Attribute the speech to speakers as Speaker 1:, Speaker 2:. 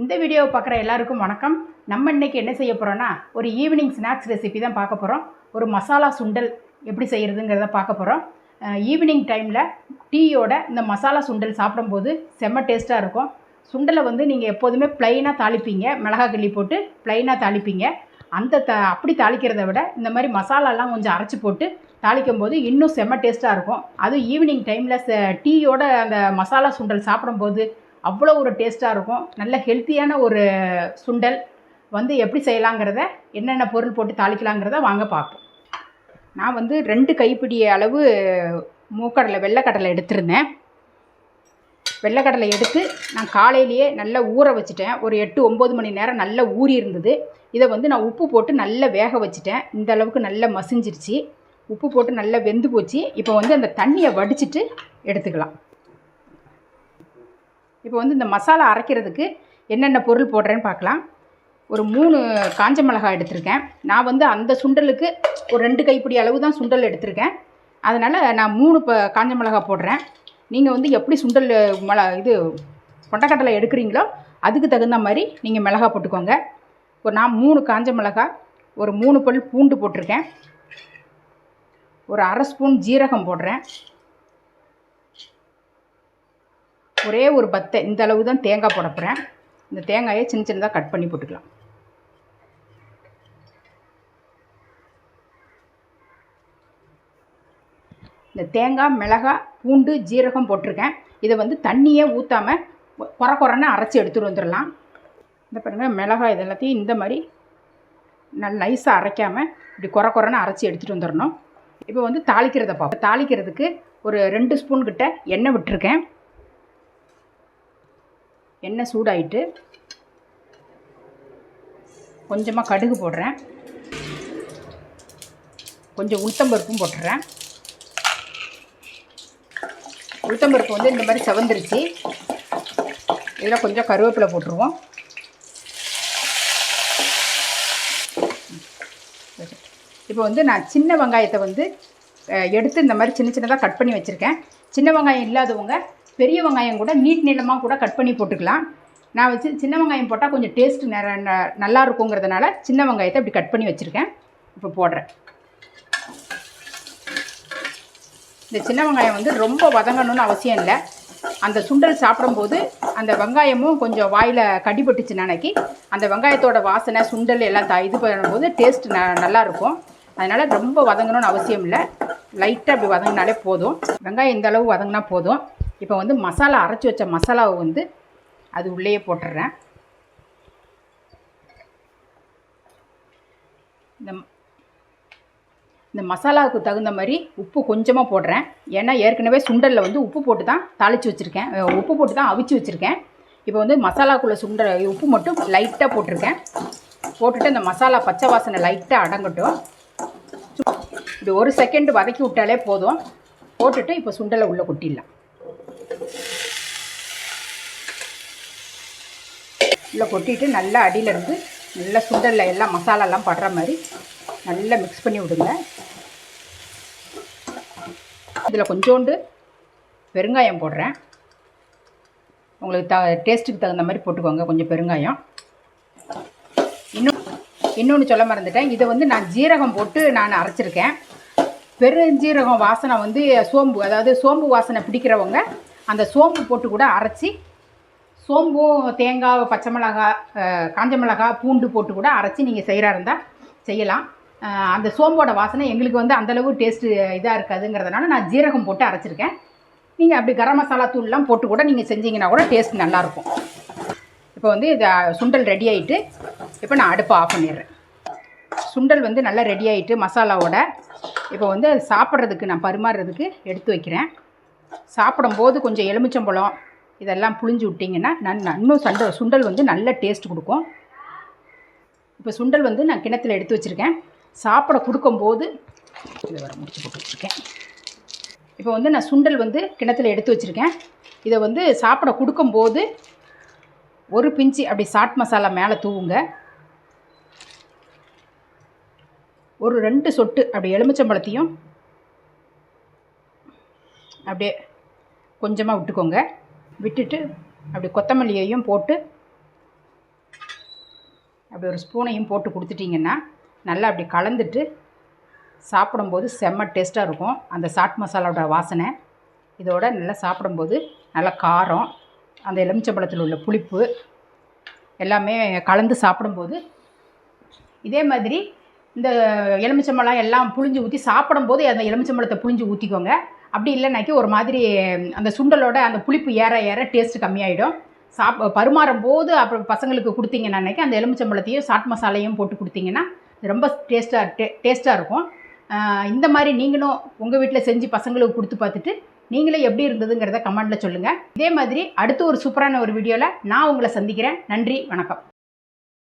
Speaker 1: இந்த வீடியோவை பார்க்குற எல்லாருக்கும் வணக்கம். நம்ம இன்றைக்கி என்ன செய்ய போகிறோன்னா, ஒரு ஈவினிங் ஸ்நாக்ஸ் ரெசிபி தான் பார்க்க போகிறோம். ஒரு மசாலா சுண்டல் எப்படி செய்கிறதுங்கிறத பார்க்க போகிறோம். ஈவினிங் டைமில் டீயோட இந்த மசாலா சுண்டல் சாப்பிடும்போது செம்ம டேஸ்ட்டாக இருக்கும். சுண்டலை நீங்கள் எப்போதுமே ப்ளைனாக தாளிப்பீங்க, மிளகாய் கிள்ளி போட்டு ப்ளைனாக தாளிப்பீங்க. அப்படி தாளிக்கிறத விட இந்த மாதிரி மசாலாலாம் கொஞ்சம் அரைச்சி போட்டு தாளிக்கும் போது இன்னும் செம்ம டேஸ்ட்டாக இருக்கும். அதுவும் ஈவினிங் டைமில் டீயோட அந்த மசாலா சுண்டல் சாப்பிடும்போது அவ்வளோ ஒரு டேஸ்ட்டாக இருக்கும். நல்ல ஹெல்த்தியான ஒரு சுண்டல் எப்படி செய்யலாங்கிறத, என்னென்ன பொருள் போட்டு தாளிக்கலாங்கிறத வாங்க பார்ப்போம். நான் 2 கைப்பிடி அளவு வெள்ளைக்கடலை எடுத்திருந்தேன். வெள்ளைக்கடலை எடுத்து நான் காலையிலேயே நல்லா ஊற வச்சுட்டேன். ஒரு 8-9 மணி நேரம் நல்லா ஊறி இருந்தது. இதை நான் உப்பு போட்டு நல்லா வேக வச்சுட்டேன். இந்த அளவுக்கு நல்லா மசிஞ்சிருச்சு. உப்பு போட்டு நல்லா வெந்து போச்சு. இப்போ அந்த தண்ணியை வடிச்சிட்டு எடுத்துக்கலாம். இப்போ இந்த மசாலா அரைக்கிறதுக்கு என்னென்ன பொருள் போடுறேன்னு பார்க்கலாம். ஒரு 3 காஞ்ச மிளகாய் எடுத்திருக்கேன். நான் அந்த சுண்டலுக்கு ஒரு 2 கைப்பிடி அளவு தான் சுண்டல் எடுத்திருக்கேன். அதனால் நான் 3 காஞ்ச மிளகாய் போடுறேன். நீங்கள் எப்படி சுண்டல் கொண்டக்கடலை எடுக்கிறீங்களோ அதுக்கு தகுந்த மாதிரி நீங்கள் மிளகாய் போட்டுக்கோங்க. நான் 3 காஞ்ச மிளகாய், ஒரு 3 பல் பூண்டு போட்டிருக்கேன். ஒரு அரை ஸ்பூன் ஜீரகம் போடுறேன். ஒரே ஒரு பத்தை இந்த அளவு தான் தேங்காய் போட போகிறேன். இந்த தேங்காயை சின்ன சின்னதாக கட் பண்ணி போட்டுக்கலாம். இந்த தேங்காய், மிளகாய், பூண்டு, ஜீரகம் போட்டிருக்கேன். இதை தண்ணியே ஊற்றாமல் குறைன்னு அரைச்சி எடுத்துகிட்டு வந்துடலாம். இந்த பாருங்கள், மிளகாய் இதெல்லாத்தையும் இந்த மாதிரி நல்லா நைஸாக அரைக்காமல் இப்படி குறைன்னு அரைச்சி எடுத்துகிட்டு வந்துடணும். இப்போ தாளிக்கிறத பார்ப்போம். தாளிக்கிறதுக்கு ஒரு 2 ஸ்பூன் கிட்ட எண்ணெய் விட்டுருக்கேன். எண்ணெய் சூடாயிட்டு கொஞ்சமாக கடுகு போடுறேன். கொஞ்சம் உளுத்தம்பருப்பும் போட்டுறேன். உளுத்தம்பருப்பு இந்த மாதிரி செவந்துருச்சு. இதில் கொஞ்சம் கருவேப்பிலை போட்டுருவோம். இப்போ நான் சின்ன வெங்காயத்தை எடுத்து இந்த மாதிரி சின்ன சின்னதாக கட் பண்ணி வச்சுருக்கேன். சின்ன வெங்காயம் இல்லாதவங்க பெரிய வெங்காயம் கூட நீளமாக கூட கட் பண்ணி போட்டுக்கலாம். நான் சின்ன வெங்காயம் போட்டால் கொஞ்சம் டேஸ்ட் நல்லா இருக்குங்கிறதுனால சின்ன வெங்காயத்தை இப்படி கட் பண்ணி வச்சுருக்கேன். இப்போ போடுறேன். இந்த சின்ன வெங்காயம் ரொம்ப வதங்கணும்னு அவசியம் இல்லை. அந்த சுண்டல் சாப்பிடும்போது அந்த வெங்காயமும் கொஞ்சம் வாயில் கடிபட்டுச்சு நினைக்கி அந்த வெங்காயத்தோட வாசனை சுண்டல் எல்லாம் இது பண்ணும்போது டேஸ்ட் நல்லாயிருக்கும். அதனால் ரொம்ப வதங்கணும்னு அவசியம் இல்லை. லைட்டாக அப்படி வதங்கினாலே போதும். வெங்காயம் இந்த அளவு வதங்கினா போதும். இப்போ மசாலா அரைச்சி வச்ச மசாலாவை அது உள்ளேயே போட்டுடுறேன். இந்த மசாலாவுக்கு தகுந்த மாதிரி உப்பு கொஞ்சமாக போடுறேன். ஏன்னா ஏற்கனவே சுண்டலில் உப்பு போட்டு தான் தாளித்து வச்சுருக்கேன், உப்பு போட்டு தான் அவிச்சு வச்சுருக்கேன். இப்போ மசாலாக்குள்ளே உப்பு மட்டும் லைட்டாக போட்டிருக்கேன். போட்டுட்டு இந்த மசாலா பச்சை வாசனை லைட்டாக அடங்கட்டும். இப்படி 1 செகண்ட் வதக்கி விட்டாலே போதும். போட்டுட்டு இப்போ சுண்டலை உள்ளே கொட்டிடலாம். உள்ளே கொட்டிட்டு நல்லா அடியிலேருந்து நல்லா சுண்டலில் எல்லாம் மசாலாலாம் படுற மாதிரி நல்லா மிக்ஸ் பண்ணி விடுங்க. இதில் கொஞ்சோண்டு பெருங்காயம் போடுறேன். உங்களுக்கு டேஸ்ட்டுக்கு தகுந்த மாதிரி போட்டுக்கோங்க கொஞ்சம் பெருங்காயம். இன்னொன்று சொல்ல மறந்துட்டேன். இதை நான் ஜீரகம் போட்டு நான் அரைச்சிருக்கேன். பெருஞ்சீரகம் வாசனை சோம்பு, அதாவது சோம்பு வாசனை பிடிக்கிறவங்க அந்த சோம்பு போட்டு கூட அரைச்சி, சோம்பும் தேங்காய், பச்சை மிளகாய், காஞ்ச மிளகாய், பூண்டு போட்டு கூட அரைச்சி நீங்கள் செய்கிறா இருந்தால் செய்யலாம். அந்த சோம்போட வாசனை எங்களுக்கு அந்தளவு டேஸ்ட்டு இதாக இருக்காதுங்கிறதுனால நான் ஜீரகம் போட்டு அரைச்சிருக்கேன். நீங்கள் அப்படி கரம் மசாலா தூள்லாம் போட்டு கூட நீங்கள் செஞ்சீங்கன்னா கூட டேஸ்ட் நல்லாயிருக்கும். இப்போ இது சுண்டல் ரெடி ஆகிட்டு இப்போ நான் அடுப்பை ஆஃப் பண்ணிடுறேன். சுண்டல் நல்லா ரெடி ஆகிட்டு மசாலாவோட இப்போ அது சாப்பிட்றதுக்கு நான் பரிமாறுறதுக்கு எடுத்து வைக்கிறேன். சாப்பிடும்போது கொஞ்சம் எலுமிச்சம்பழம் இதெல்லாம் புளிஞ்சு விட்டிங்கன்னா இன்னும் சுண்டல் நல்ல டேஸ்ட் கொடுக்கும். இப்போ சுண்டல் நான் கிணத்துல எடுத்து வச்சுருக்கேன். சாப்பிட கொடுக்கும்போது இதை வர முடிச்சு போட்டு வச்சுருக்கேன். இப்போ நான் சுண்டல் கிணத்துல எடுத்து வச்சுருக்கேன். இதை சாப்பிட கொடுக்கும்போது ஒரு பிஞ்சு அப்படி சாட் மசாலா மேலே தூவுங்க. ஒரு 2 சொட்டு அப்படி எலுமிச்சம்பழத்தையும் அப்படியே கொஞ்சமாக விட்டுக்கோங்க. விட்டுட்டு அப்படி கொத்தமல்லியையும் போட்டு அப்படி ஒரு ஸ்பூனையும் போட்டு கொடுத்துட்டிங்கன்னா நல்லா அப்படி கலந்துட்டு சாப்பிடும்போது செம்ம டேஸ்ட்டாக இருக்கும். அந்த சாட் மசாலாவோட வாசனை இதோட நல்லா சாப்பிடும்போது நல்லா காரம், அந்த எலுமிச்சம்பழத்தில் உள்ள புளிப்பு எல்லாமே கலந்து சாப்பிடும்போது இதே மாதிரி இந்த எலுமிச்சம்பழம் எல்லாம் புழிஞ்சு ஊற்றி சாப்பிடும்போது அந்த எலுமிச்சம்பழத்தை புழிஞ்சு ஊற்றிக்கோங்க. அப்படி இல்லைனாக்கி ஒரு மாதிரி அந்த சுண்டலோட அந்த புளிப்பு ஏற ஏற டேஸ்ட்டு கம்மியாயிடும். பருமாறும் போது அப்புறம் பசங்களுக்கு கொடுத்தீங்கன்னாக்கி அந்த எலுமிச்சம்பழத்தையும் சாட் மசாலையும் போட்டு கொடுத்தீங்கன்னா ரொம்ப டேஸ்ட்டாக இருக்கும். இந்த மாதிரி நீங்களும் உங்கள் வீட்டில் செஞ்சு பசங்களுக்கு கொடுத்து பார்த்துட்டு நீங்களே எப்படி இருந்ததுங்கிறத கமெண்டில் சொல்லுங்கள். இதே மாதிரி அடுத்து ஒரு சூப்பரான ஒரு வீடியோவில் நான் உங்களை சந்திக்கிறேன். நன்றி, வணக்கம்.